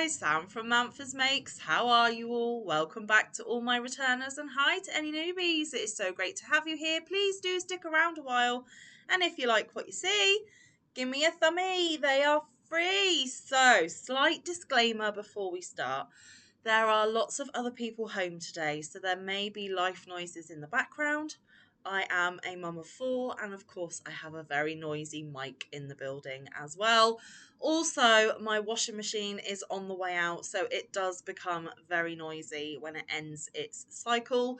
guys, Sam from Manfa's Makes. How are you all? Welcome back to all my returners and hi to any newbies. It is so great to have you here. Please do stick around a while. And if you like what you see, give me a thumbie. They are free. So, slight disclaimer before we start. There are lots of other people home today, so there may be life noises in the background. I am a mum of 4 and of course I have a very noisy mic in the building as well. Also, my washing machine is on the way out, so it does become very noisy when it ends its cycle,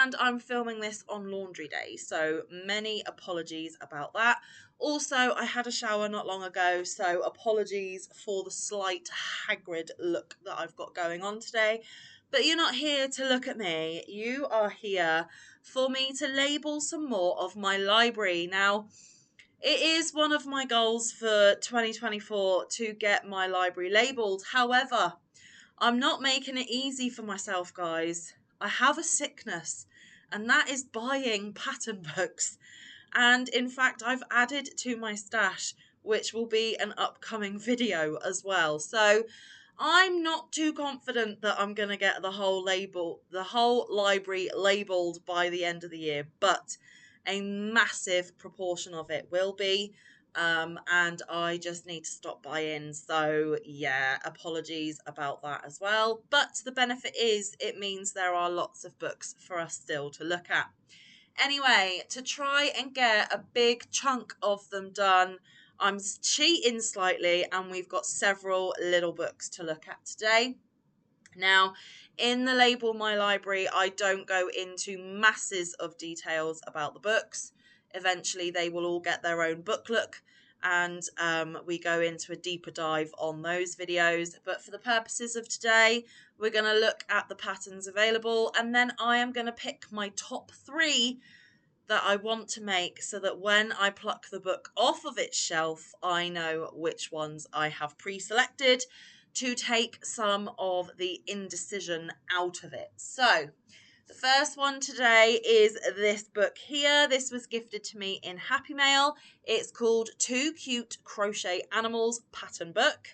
and I'm filming this on laundry day, so many apologies about that. Also, I had a shower not long ago, so apologies for the slight Hagrid look that I've got going on today. But you're not here to look at me. You are here for me to label some more of my library. Now, it is one of my goals for 2024 to get my library labelled. However, I'm not making it easy for myself, guys. I have a sickness, and that is buying pattern books. And in fact, I've added to my stash, which will be an upcoming video as well. So I'm not too confident that I'm going to get the whole library labelled by the end of the year, but a massive proportion of it will be. And I just need to stop buying. So yeah, apologies about that as well. But the benefit is it means there are lots of books for us still to look at. Anyway, to try and get a big chunk of them done, I'm cheating slightly and we've got several little books to look at today. Now, in the label My Library, I don't go into masses of details about the books. Eventually, they will all get their own booklet and we go into a deeper dive on those videos. But for the purposes of today, we're going to look at the patterns available and then I am going to pick my top 3 that I want to make so that when I pluck the book off of its shelf, I know which ones I have pre-selected to take some of the indecision out of it. So the first one today is this book here. This was gifted to me in Happy Mail. It's called Two Cute Crochet Animals Pattern Book.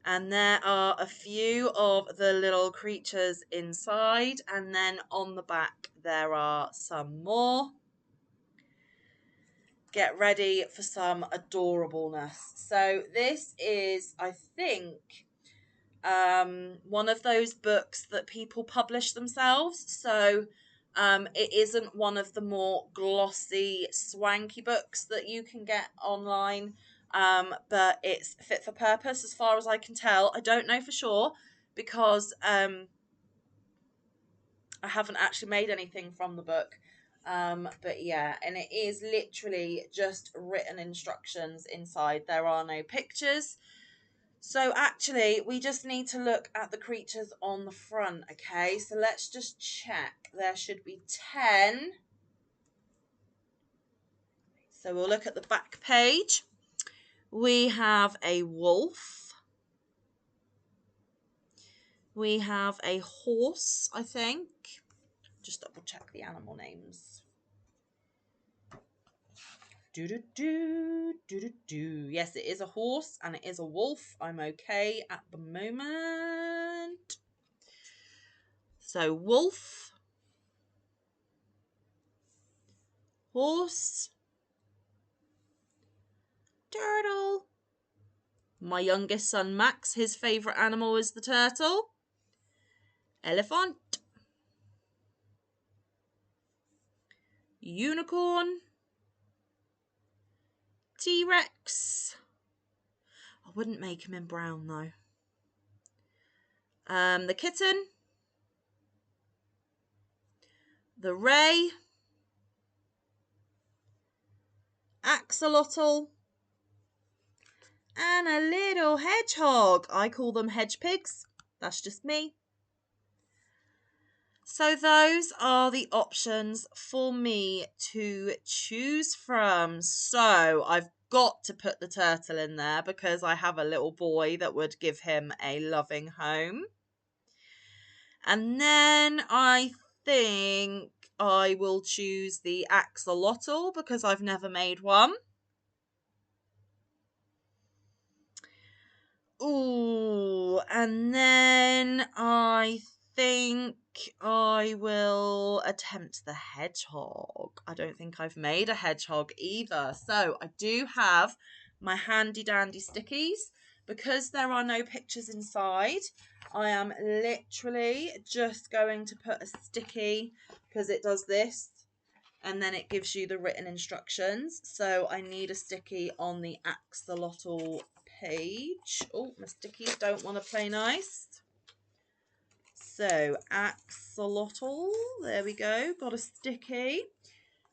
And there are a few of the little creatures inside, and then on the back there are some more. Get ready for some adorableness. So this is, I think, one of those books that people publish themselves. So it isn't one of the more glossy, swanky books that you can get online. But it's fit for purpose as far as I can tell. I don't know for sure because I haven't actually made anything from the book. But yeah, and it is literally just written instructions inside. There are no pictures. So actually, we just need to look at the creatures on the front, okay? So let's just check. There should be 10. So we'll look at the back page. We have a wolf. We have a horse, I think. Just double check the animal names. Yes, it is a horse and it is a wolf. I'm okay at the moment. So wolf, horse, turtle. My youngest son Max, his favourite animal is the turtle. Elephant. Unicorn. T-Rex. I wouldn't make him in brown though. The kitten. The ray. Axolotl. And a little hedgehog. I call them hedge pigs. That's just me. So those are the options for me to choose from. So I've got to put the turtle in there because I have a little boy that would give him a loving home. And then I think I will choose the axolotl because I've never made one. Ooh, and then I think I will attempt the hedgehog. I don't think I've made a hedgehog either. So I do have my handy dandy stickies. Because there are no pictures inside, I am literally just going to put a sticky, because it does this, and then it gives you the written instructions. So I need a sticky on the axolotl page. Oh, my stickies don't want to play nice. So axolotl, there we go, got a sticky.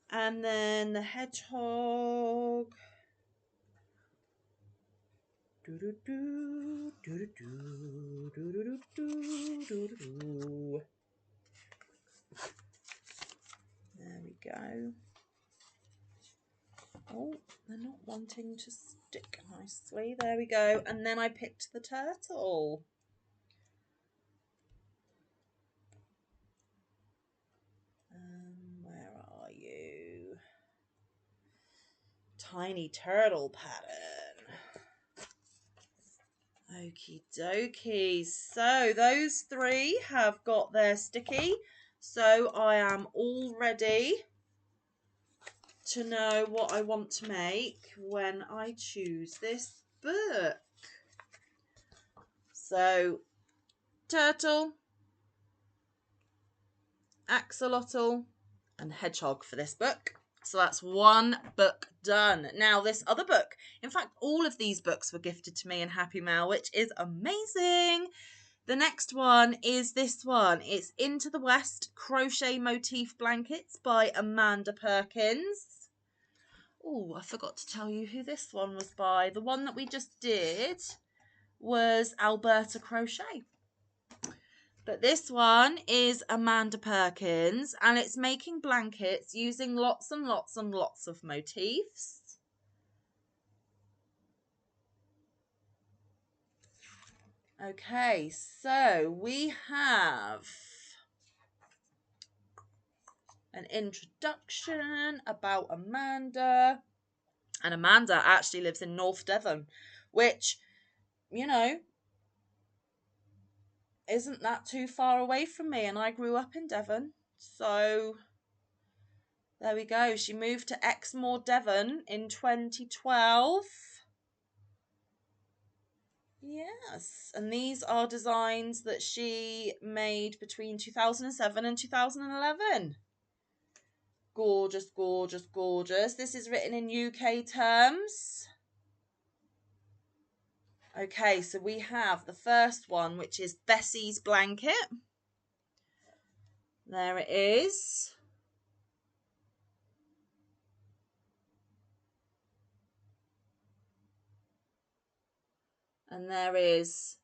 And then the hedgehog. There we go. Oh, they're not wanting to stick nicely. There we go. And then I picked the turtle. Where are you? Tiny turtle pattern. Okie dokie. So those three have got their sticky. So I am all ready to know what I want to make when I choose this book. So turtle, axolotl, and hedgehog for this book. So that's one book done. Now this other book, in fact all of these books were gifted to me in Happy Mail, which is amazing. The next one is this one. It's Into the West Crochet Motif Blankets by Amanda Perkins. Oh, I forgot to tell you who this one was by. The one that we just did was Alberta Crochet. But this one is Amanda Perkins, and it's making blankets using lots and lots and lots of motifs. Okay, so we have an introduction about Amanda. And Amanda actually lives in North Devon, which, you know, isn't that too far away from me, and I grew up in Devon. So there we go. She moved to Exmoor, Devon in 2012. Yes, and these are designs that she made between 2007 and 2011. Gorgeous, gorgeous, gorgeous. This is written in UK terms. Okay, so we have the first one, which is Bessie's Blanket. There it is. And there is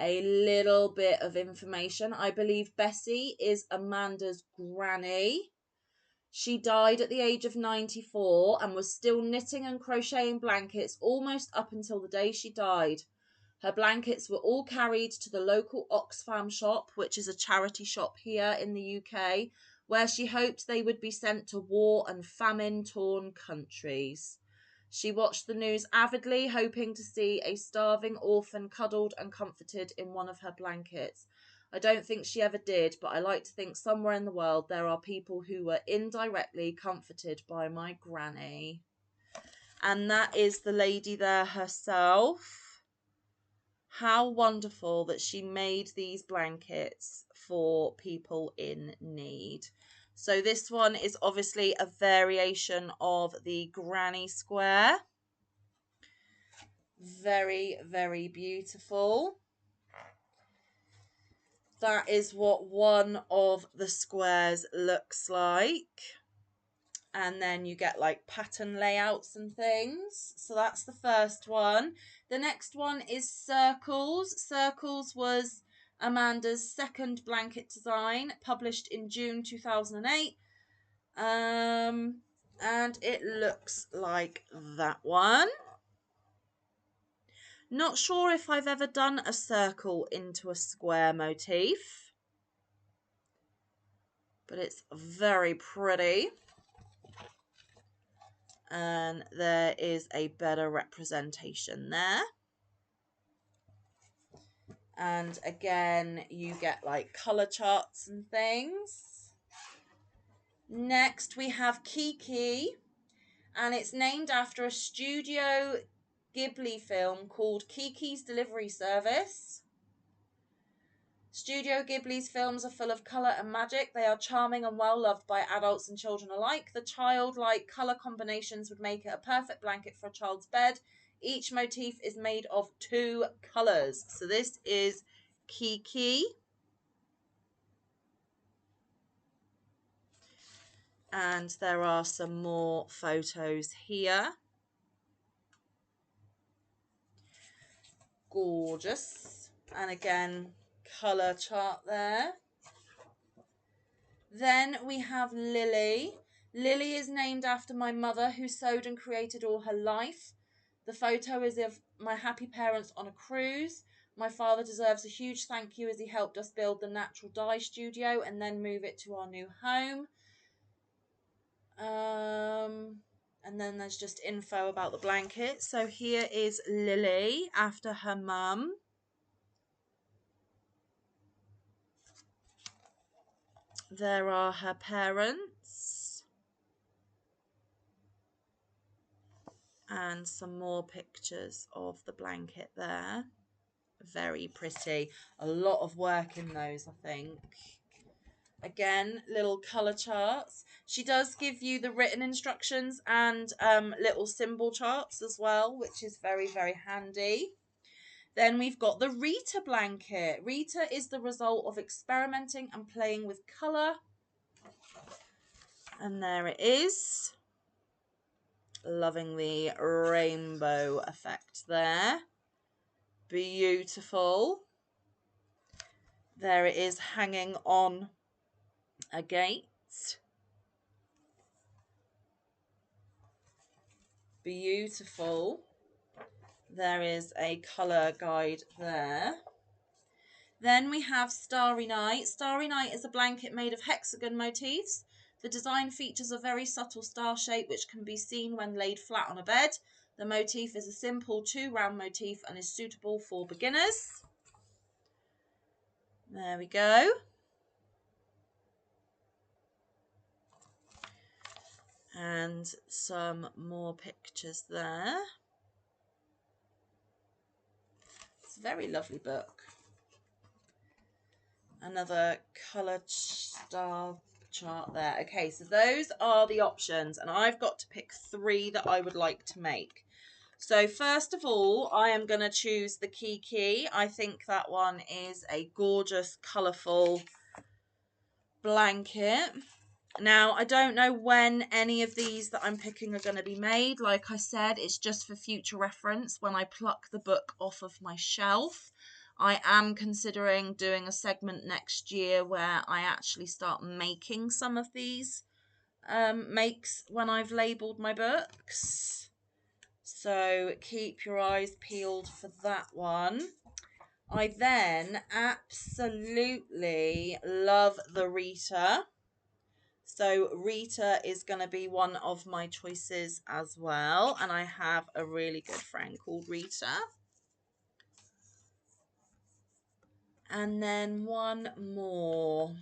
a little bit of information. I believe Bessie is Amanda's granny. She died at the age of 94 and was still knitting and crocheting blankets almost up until the day she died. Her blankets were all carried to the local Oxfam shop, which is a charity shop here in the UK, where she hoped they would be sent to war and famine-torn countries. She watched the news avidly, hoping to see a starving orphan cuddled and comforted in one of her blankets. I don't think she ever did, but I like to think somewhere in the world there are people who were indirectly comforted by my granny. And that is the lady there herself. How wonderful that she made these blankets for people in need. So this one is obviously a variation of the granny square. Very, very beautiful. That is what one of the squares looks like. And then you get like pattern layouts and things. So that's the first one. The next one is circles. Circles was Amanda's second blanket design, published in June 2008. And it looks like that one. Not sure if I've ever done a circle into a square motif, but it's very pretty. And there is a better representation there. And again, you get like color charts and things. Next, we have Kiki, and it's named after a Studio Ghibli film called Kiki's Delivery Service. Studio Ghibli's films are full of colour and magic. They are charming and well loved by adults and children alike. The childlike colour combinations would make it a perfect blanket for a child's bed. Each motif is made of 2 colours. So this is Kiki. And there are some more photos here. Gorgeous. And again, colour chart there. Then we have Lily. Lily is named after my mother, who sewed and created all her life. The photo is of my happy parents on a cruise. My father deserves a huge thank you as he helped us build the natural dye studio and then move it to our new home. And then there's just info about the blanket. So here is Lily after her mum. There are her parents. And some more pictures of the blanket there. Very pretty. A lot of work in those, I think. Again, little colour charts. She does give you the written instructions and little symbol charts as well, which is very, very handy. Then we've got the Rita blanket. Rita is the result of experimenting and playing with colour. And there it is. Loving the rainbow effect there. Beautiful. There it is hanging on a gate. Beautiful. There is a colour guide there. Then we have Starry Night. Starry Night is a blanket made of hexagon motifs. The design features a very subtle star shape which can be seen when laid flat on a bed. The motif is a simple 2-round motif and is suitable for beginners. There we go. And some more pictures there. It's a very lovely book. Another colour star chart there. Okay, so those are the options, and I've got to pick 3 that I would like to make. So first of all, I am going to choose the Kiki. I think that one is a gorgeous, colourful blanket. Now, I don't know when any of these that I'm picking are going to be made. Like I said, it's just for future reference when I pluck the book off of my shelf. I am considering doing a segment next year where I actually start making some of these makes when I've labelled my books. So keep your eyes peeled for that one. I then absolutely love the Rita. So Rita is going to be one of my choices as well. And I have a really good friend called Rita. And then one more.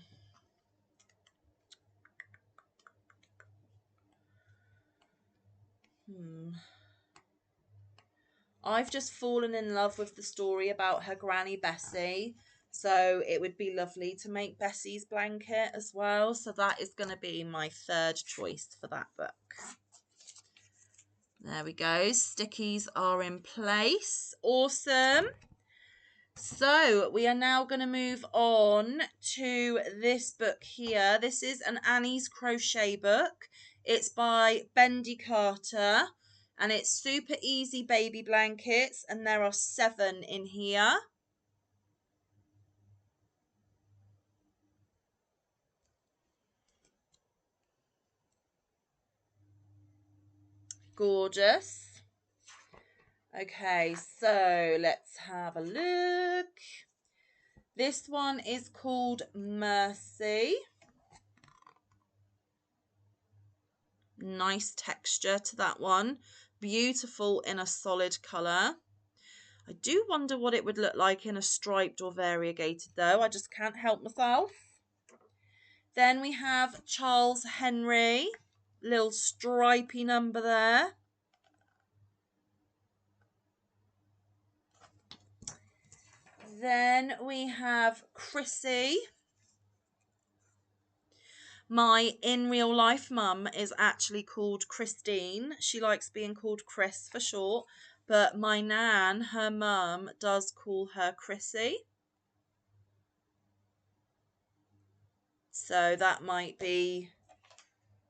I've just fallen in love with the story about her granny Bessie. So it would be lovely to make Bessie's blanket as well. So that is going to be my 3rd choice for that book. There we go. Stickies are in place. Awesome. So we are now going to move on to this book here. This is an Annie's crochet book. It's by Bendy Carter. And it's super easy baby blankets. And there are 7 in here. Gorgeous. Okay, so let's have a look. This one is called Mercy. Nice texture to that one. Beautiful in a solid colour. I do wonder what it would look like in a striped or variegated though. I just can't help myself. Then we have Charles Henry, little stripy number there. Then we have Chrissy. My in real life mum is actually called Christine. She likes being called Chris for short, but my nan, her mum, does call her Chrissy. So that might be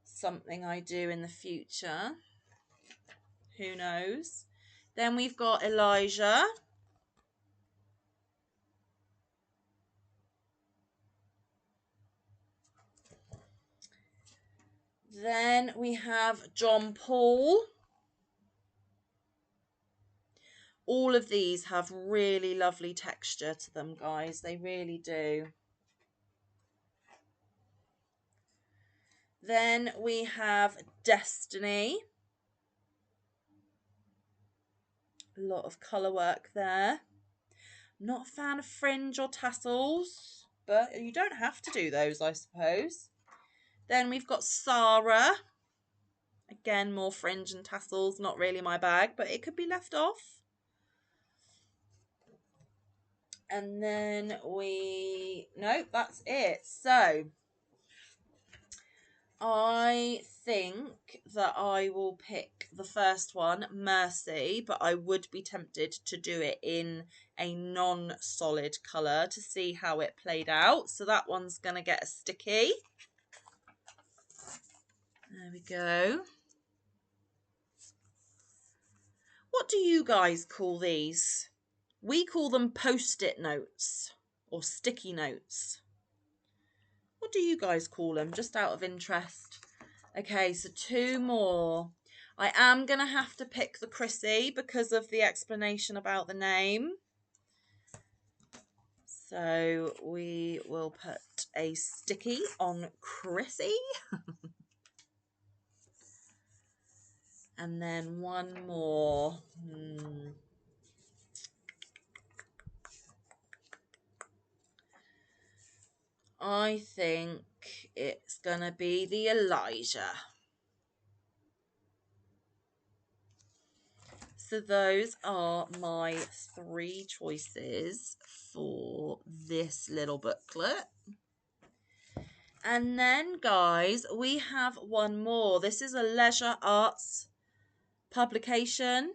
something I do in the future. Who knows? Then we've got Elijah. Then we have John Paul. All of these have really lovely texture to them, guys. They really do. Then we have Destiny. A lot of colour work there. Not a fan of fringe or tassels, but you don't have to do those, I suppose. Then we've got Sarah. Again, more fringe and tassels, not really my bag, but it could be left off. And then no, that's it. So I think that I will pick the first one, Mercy, but I would be tempted to do it in a non-solid colour to see how it played out. So that one's going to get a sticky. There we go. What do you guys call these? We call them post-it notes or sticky notes. What do you guys call them? Just out of interest. Okay, so 2 more. I am going to have to pick the Chrissy because of the explanation about the name. So we will put a sticky on Chrissy. And then 1 more. I think it's going to be the Elijah. So those are my 3 choices for this little booklet. And then, guys, we have 1 more. This is a leisure arts publication.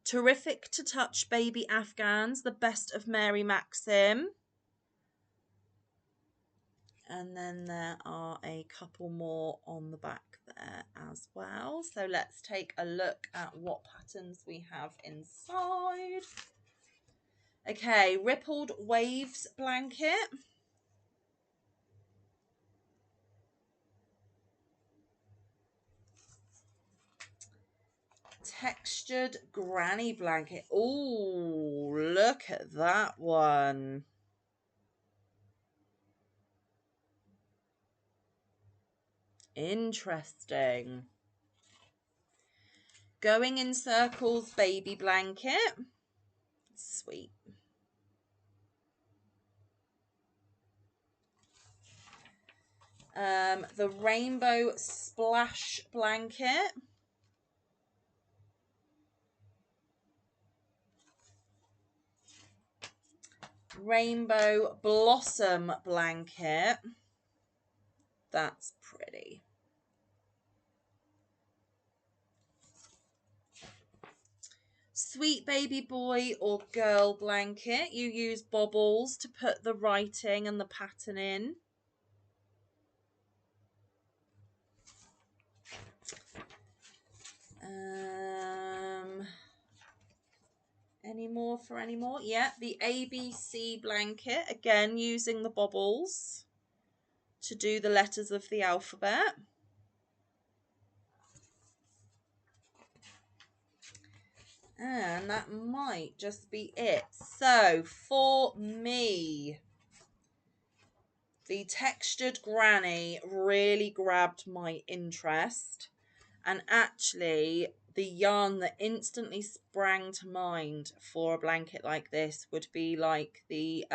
Terrific to Touch Baby Afghans, the best of Mary Maxim. And then there are a couple more on the back there as well. So let's take a look at what patterns we have inside. Okay, Rippled Waves blanket. Textured granny blanket. Oh, look at that one. Interesting. Going in Circles baby blanket. Sweet. The Rainbow Splash blanket. Rainbow Blossom blanket. That's pretty. Sweet Baby Boy or Girl blanket. You use bobbles to put the writing and the pattern in. Any more for any more? Yeah, the ABC blanket. Again, using the bobbles to do the letters of the alphabet. And that might just be it. So, for me, the textured granny really grabbed my interest. And actually, the yarn that instantly sprang to mind for a blanket like this would be like the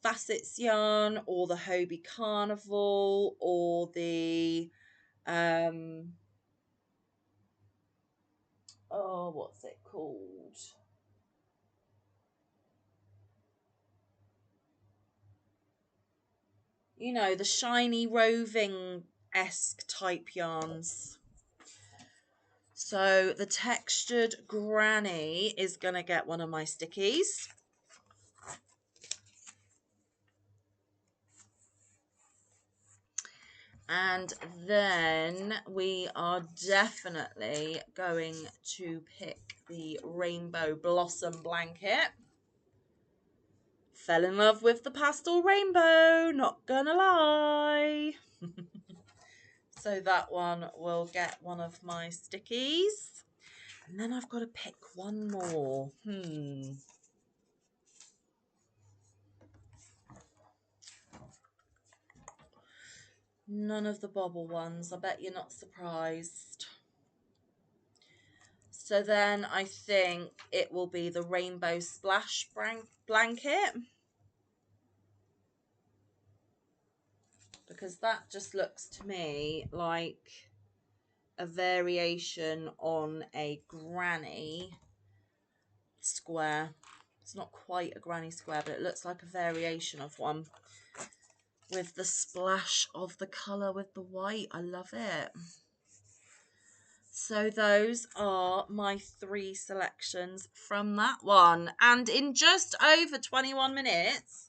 Facets yarn, or the Hobie Carnival, or the oh, what's it called? You know, the shiny roving-esque type yarns. So the textured granny is going to get one of my stickies. And then we are definitely going to pick the Rainbow Blossom blanket. Fell in love with the pastel rainbow, not gonna lie. So that one will get one of my stickies. And then I've got to pick one more. None of the bobble ones. I bet you're not surprised. So then I think it will be the Rainbow Splash blanket. Because that just looks to me like a variation on a granny square. It's not quite a granny square, but it looks like a variation of one with the splash of the colour with the white. I love it. So those are my 3 selections from that one. And in just over 21 minutes,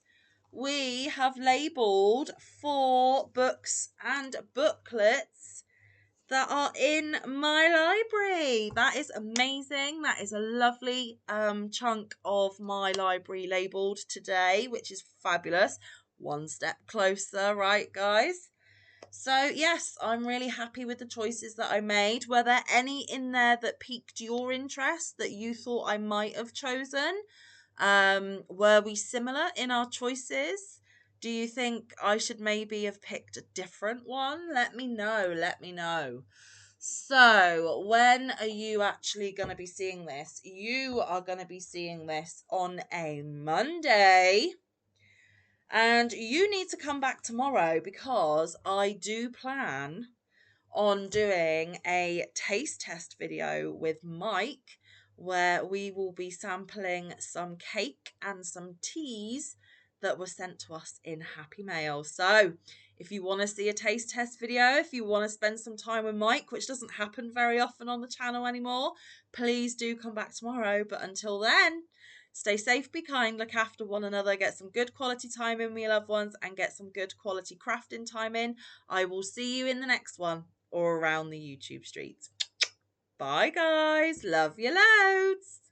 we have labelled 4 books and booklets that are in my library. That is amazing. That is a lovely chunk of my library labelled today, which is fabulous. One step closer, right, guys? So yes, I'm really happy with the choices that I made. Were there any in there that piqued your interest that you thought I might have chosen? Were we similar in our choices? Do you think I should maybe have picked a different one? Let me know. Let me know. So, when are you actually going to be seeing this? You are going to be seeing this on a Monday. And you need to come back tomorrow because I do plan on doing a taste test video with Mike where we will be sampling some cake and some teas that were sent to us in Happy Mail. So if you want to see a taste test video, if you want to spend some time with Mike, which doesn't happen very often on the channel anymore, please do come back tomorrow. But until then, stay safe, be kind, look after one another, get some good quality time in with your loved ones, and get some good quality crafting time in. I will see you in the next one or around the YouTube streets. Bye, guys. Love you loads.